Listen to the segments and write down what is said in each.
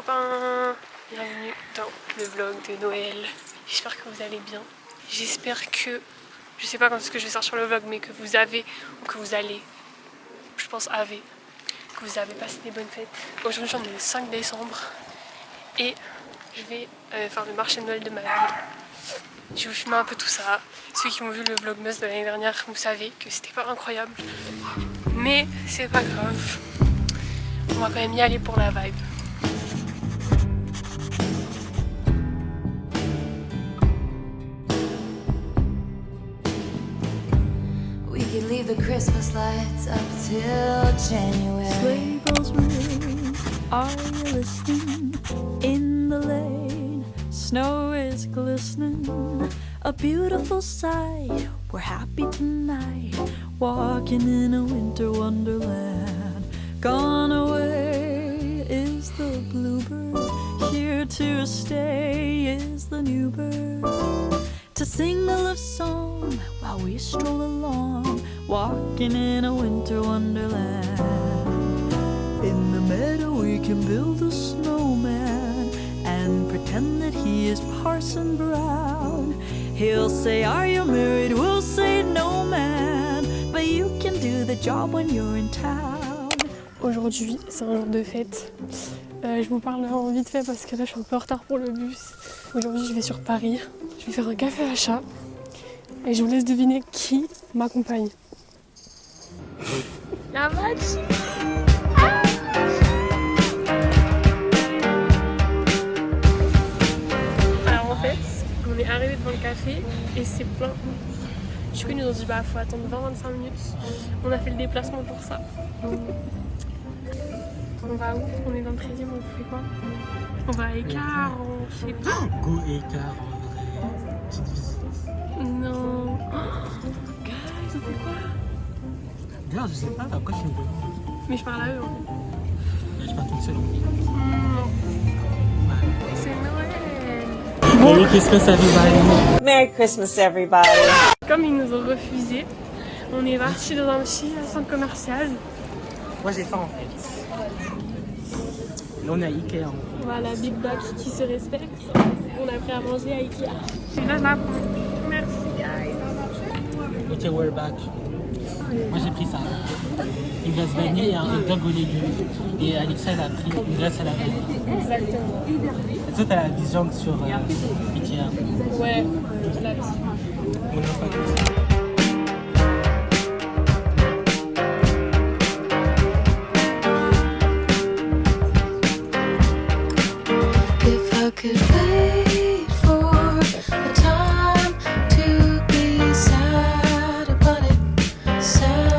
copains, bienvenue dans le vlog de Noël. J'espère que vous allez bien. J'espère que, je sais pas quand est-ce que je vais sortir le vlog, mais que vous avez, ou que vous allez, je pense avez, que vous avez passé des bonnes fêtes. Aujourd'hui on est le 5 décembre et je vais faire le marché de Noël de ma ville. Je vais vous filmer un peu tout ça. Ceux qui m'ont vu le vlogmas de l'année dernière, vous savez que c'était pas incroyable. Mais c'est pas grave. On va quand même y aller pour la vibe. We could leave the Christmas lights up till January. Sleigh bells ring, are you listening? In the lane, snow is glistening. A beautiful sight, we're happy tonight. Walking in a winter wonderland. Gone away is the bluebird. Here to stay is the new bird. To sing a love song while we stroll along, walking in a winter wonderland. In the meadow we can build a snowman and pretend that he is Parson Brown. He'll say, are you married? We'll say, no man, but you can do the job when you're in town. Aujourd'hui, c'est un jour de fête. Je vous parle en vite fait parce que là je suis un peu en retard pour le bus. Aujourd'hui je vais sur Paris, je vais faire un café à chat et je vous laisse deviner qui m'accompagne. La vache. Alors en fait, on est arrivé devant le café et c'est plein. Du coup ils nous ont dit bah faut attendre 20-25 minutes. On a fait le déplacement pour ça. On va où? On est dans le 13e, on fait quoi? On va à Écart, je sais pas. Go Écart, en vrai. Petite visite. Non. Guys, on fait quoi? Regarde, je sais pas, après je suis une bonne. Mais je parle à eux. Hein. Je suis pas toute seule. Non. Ouais. C'est Noël. Merry Christmas everybody. Merry Christmas, everybody. Comme ils nous ont refusé, on est parti dans un petit centre commercial. Moi j'ai faim en fait. Là on est à Ikea. Voilà, Big Back qui se respecte. On a pris à manger à Ikea. Et là, là, merci guys. Ok, we're back. Moi j'ai pris ça. Une glace vanille et un hot dog aux légumes. Et Alexa elle a pris une glace à la vanille. Exactement. Et toi t'as la vision sur Ikea. Ouais, la petite. On n'a pas tout ça. Could wait for a time to be sad about it, sad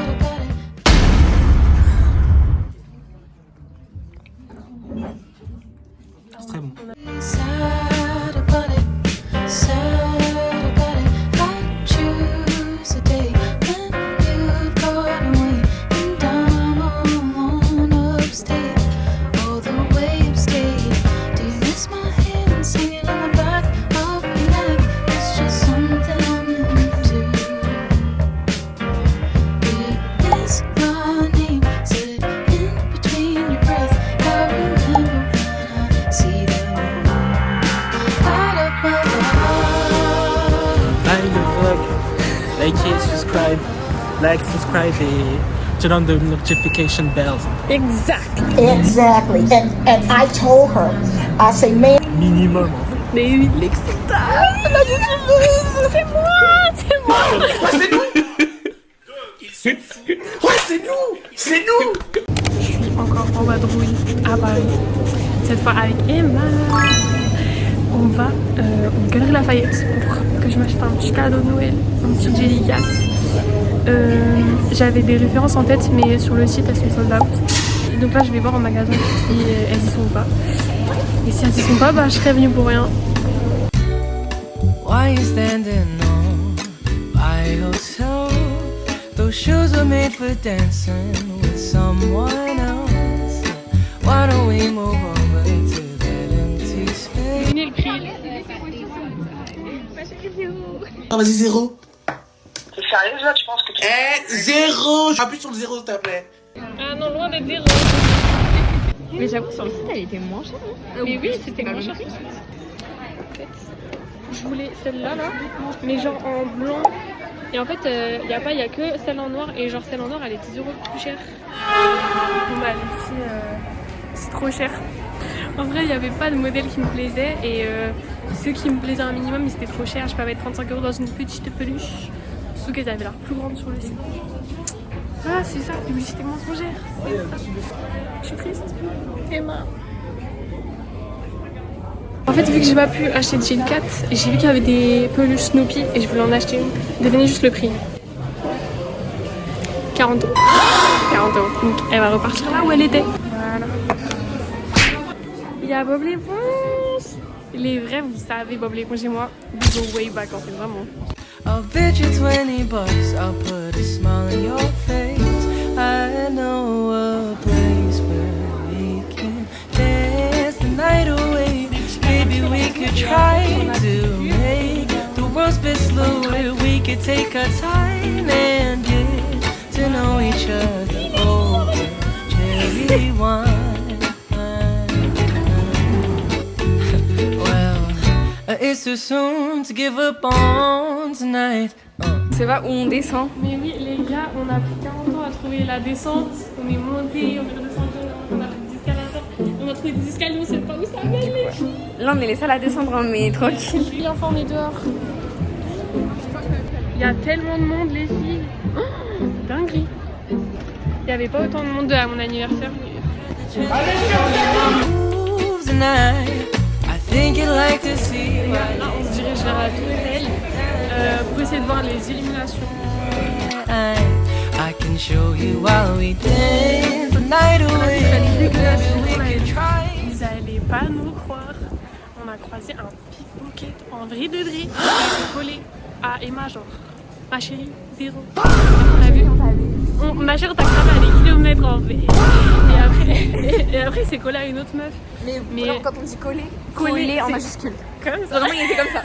about it. C'est très bon. Sad about it, sad about it. I choose a day when you'd gone away and I'm alone upstate, all the way upstate. Do you miss my hand singing on the back of your neck? It's just something I'm into. Do you miss my name? Said it in between your breath. I remember when I see the moon light up my heart. Bye le vlog. Likez, subscribe et turn on the notification bells. Exact. Exactly. And I told her, I say, man, Minimum en fait. Mais oui, l'excitant. C'est moi. Ouais c'est nous. C'est nous. Je suis encore en vadrouille à Paris. Cette fois avec Emma. On va au Galeries Lafayette pour que je m'achète un petit cadeau de Noël, un petit jellycat. J'avais des références en tête, mais sur le site elles sont sold out. Donc là je vais voir en magasin si elles y sont ou pas. Et si elles y sont pas, bah je serai venue pour rien. Why you standing on by yourself? Those shoes are made for dancing with someone else. Why don't we move over to that empty space? Venez le grill. Ah, vas-y, zéro. t'es sérieuse là, tu penses que tu... Zéro. Appuie sur le zéro, s'il te plaît. Ah non, loin d'être zéro. Mais j'avoue, sur le site, elle était moins chère. Mais oui, c'était moins cher. Je voulais celle-là, là, mais genre en blanc. Et en fait, il n'y a que celle en noir. Et genre celle en noir, elle est 10 € plus chère. Bon bah les filles, c'est trop cher. En vrai, il n'y avait pas de modèle qui me plaisait. Et ceux qui me plaisaient un minimum, ils étaient trop chers. Je peux mettre 35 € dans une petite peluche. Surtout qu'elles avaient l'air plus grandes sur le site. Ah, c'est ça, publicité mensongère. C'est ça. Je suis triste. Emma. En fait, vu que j'ai pas pu acheter de Jill Cat, j'ai vu qu'il y avait des peluches Snoopy et je voulais en acheter une. Devinez juste le prix. 40 €. 40 €. Donc elle va repartir là où elle était. Voilà. Il y a Bob l'éponge. Les vrais, vous savez, Bob l'éponge et moi, we go way back en fait, vraiment. I'll bet you $20, I'll put a smile on your face. I know a place where we can dance the night away. Maybe we could try to make the world's best fluid. We could take our time and get to know each other over cherry wine. Well, it's too soon to give up on tonight. On sait pas où on descend. Mais oui, les gars, on a pris 40 ans à trouver la descente. On est monté, on est redescendu, on a pris des escalators. On a trouvé des escaliers, on sait pas où ça mène, les filles. Là, on est les seuls à descendre, hein, mais tranquille. Oui, enfin, on est dehors. Il y a tellement de monde, les filles. Oh, dinguerie. Il n'y avait pas autant de monde à mon anniversaire. Moves tonight. I think you'd like to see. Là, on se dirige vers la Tour Eiffel pour essayer de voir les illuminations. I can show you while we dance the night away. We could try. Vous allez pas nous croire. On a croisé un pickpocket en vrai de vrai. Il était collé à Emma, genre. Ma chérie, 0. On a vu. Ma chère, t'as cramé à des kilomètres en vrai. Et après, c'est collé à une autre meuf. Mais alors, quand on dit coller en majuscule. Comme ça. Vraiment, il était comme ça.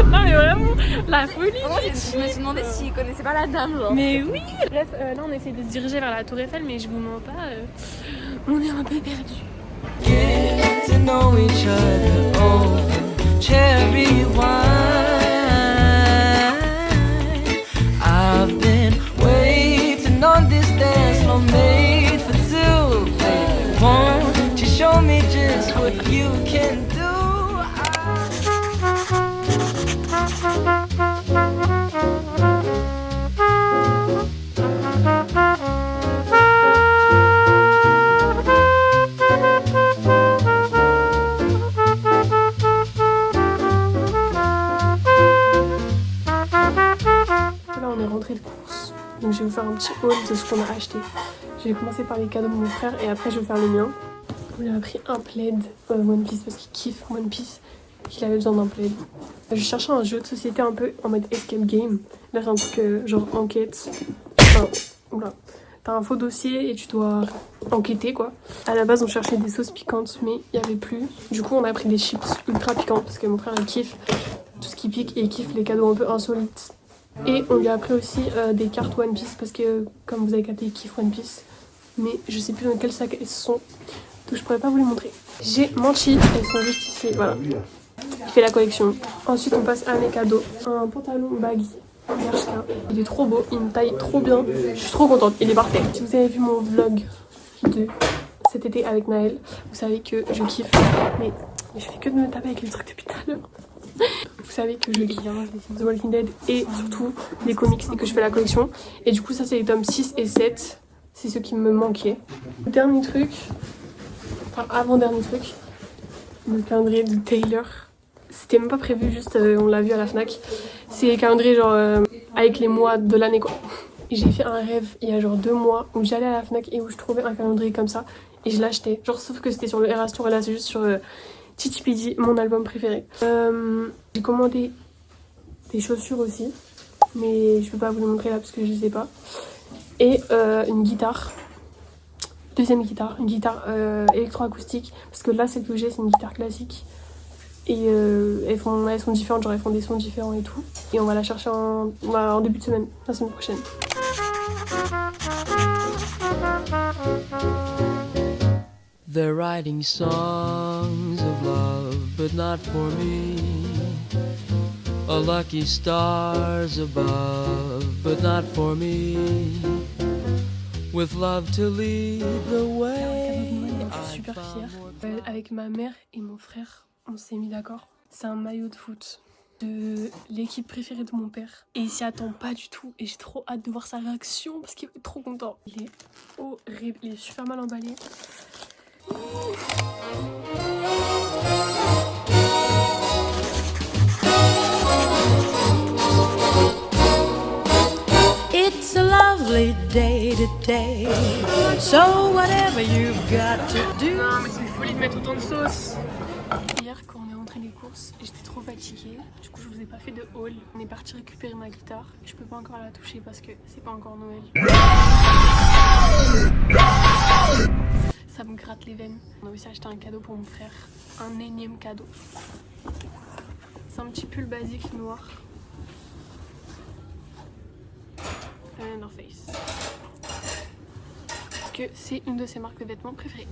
Non, mais vraiment, la folie. Vraiment, je me suis demandé s'il connaissait pas la dame, genre. Mais oui. Bref, là, on essaie de se diriger vers la Tour Eiffel, mais je vous mens pas, on est un peu perdus. Get to know each other over cherry wine. I've been waiting on this dance floor made for two. Baby, won't you show me just what you can do? On est rentré de course, donc je vais vous faire un petit haul de ce qu'on a acheté. Je vais commencer par les cadeaux de mon frère et après je vais faire le mien. On lui a pris un plaid One Piece parce qu'il kiffe One Piece et qu'il avait besoin d'un plaid. Je cherchais un jeu de société un peu en mode escape game. Là c'est un truc genre enquête. Enfin, oula. T'as un faux dossier et tu dois enquêter quoi. À la base on cherchait des sauces piquantes mais il n'y avait plus. Du coup on a pris des chips ultra piquantes parce que mon frère il kiffe tout ce qui pique et il kiffe les cadeaux un peu insolites. Et on lui a pris aussi des cartes One Piece parce que comme vous avez capté il kiffe One Piece. Mais je sais plus dans quel sac elles sont. Donc je pourrais pas vous les montrer. J'ai Manchi, elles sont juste ici, voilà. Je fais la collection. Ensuite on passe à mes cadeaux. Un pantalon baggy. Il est trop beau, il me taille trop bien. Je suis trop contente, il est parfait. Si vous avez vu mon vlog de cet été avec Naël, vous savez que je kiffe. Mais je fais que de me taper avec les trucs depuis tout à l'heure. Vous savez que je kiffe The Walking Dead et surtout les comics et que je fais la collection. Et du coup ça c'est les tomes 6 et 7. C'est ce qui me manquait. Dernier truc, enfin avant-dernier truc, le calendrier de Taylor. C'était même pas prévu, juste on l'a vu à la Fnac. C'est le calendrier genre avec les mois de l'année quoi. Et j'ai fait un rêve il y a genre 2 mois où j'allais à la Fnac et où je trouvais un calendrier comme ça et je l'achetais. Genre sauf que c'était sur le Eras Tour et là c'est juste sur Titipidi, mon album préféré. J'ai commandé des chaussures aussi, mais je peux pas vous les montrer là parce que je sais pas. Et une guitare, deuxième guitare, une guitare électroacoustique parce que là celle que j'ai c'est une guitare classique. Et elles sont différentes, genre elles font des sons différents et tout. Et on va la chercher en début de semaine, la semaine prochaine. They're writing songs of love, but not for me. A lucky stars above, but not for me. With love to lead the way. Je suis super fière. Avec ma mère et mon frère, on s'est mis d'accord. C'est un maillot de foot de l'équipe préférée de mon père. Et il s'y attend pas du tout. Et j'ai trop hâte de voir sa réaction parce qu'il est trop content. Il est horrible, il est super mal emballé. It's a lovely day today, so whatever you've got to do. Non mais c'est une folie de mettre autant de sauce. Hier quand on est rentré des courses, j'étais trop fatiguée. Du coup je vous ai pas fait de haul. On est parti récupérer ma guitare. Je peux pas encore la toucher parce que c'est pas encore Noël. Ça me gratte les veines. On a aussi acheté un cadeau pour mon frère. Un énième cadeau. C'est un petit pull basique noir. North Face. Parce que c'est une de ses marques de vêtements préférées.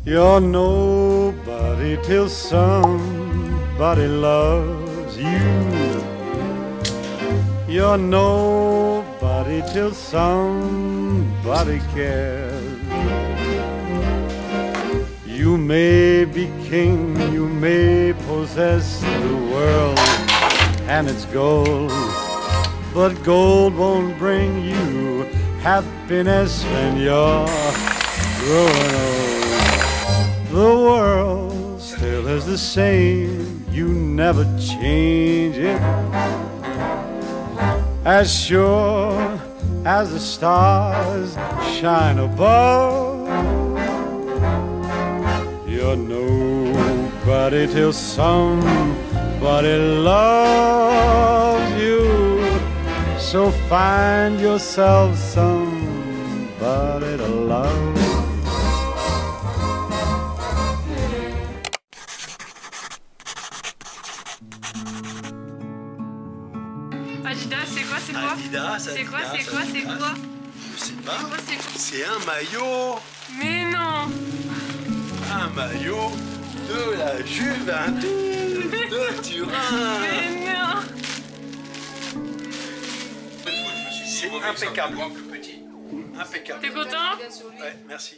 You're nobody till somebody loves you. You're nobody till somebody cares. You may be king, you may possess the world and its gold, but gold won't bring you happiness when you're growing old. The world still is the same, you never change it. As sure as the stars shine above, you're nobody till somebody loves you. So find yourself somebody to love. Adidas, c'est quoi, c'est quoi? Adidas, C'est quoi, Adidas, c'est quoi, c'est Adidas. quoi? Je sais pas. C'est quoi? C'est un maillot. Mais non! Un maillot de la Juventus de Turin. Mais non! C'est impeccable. Impeccable. T'es content? Ouais, merci.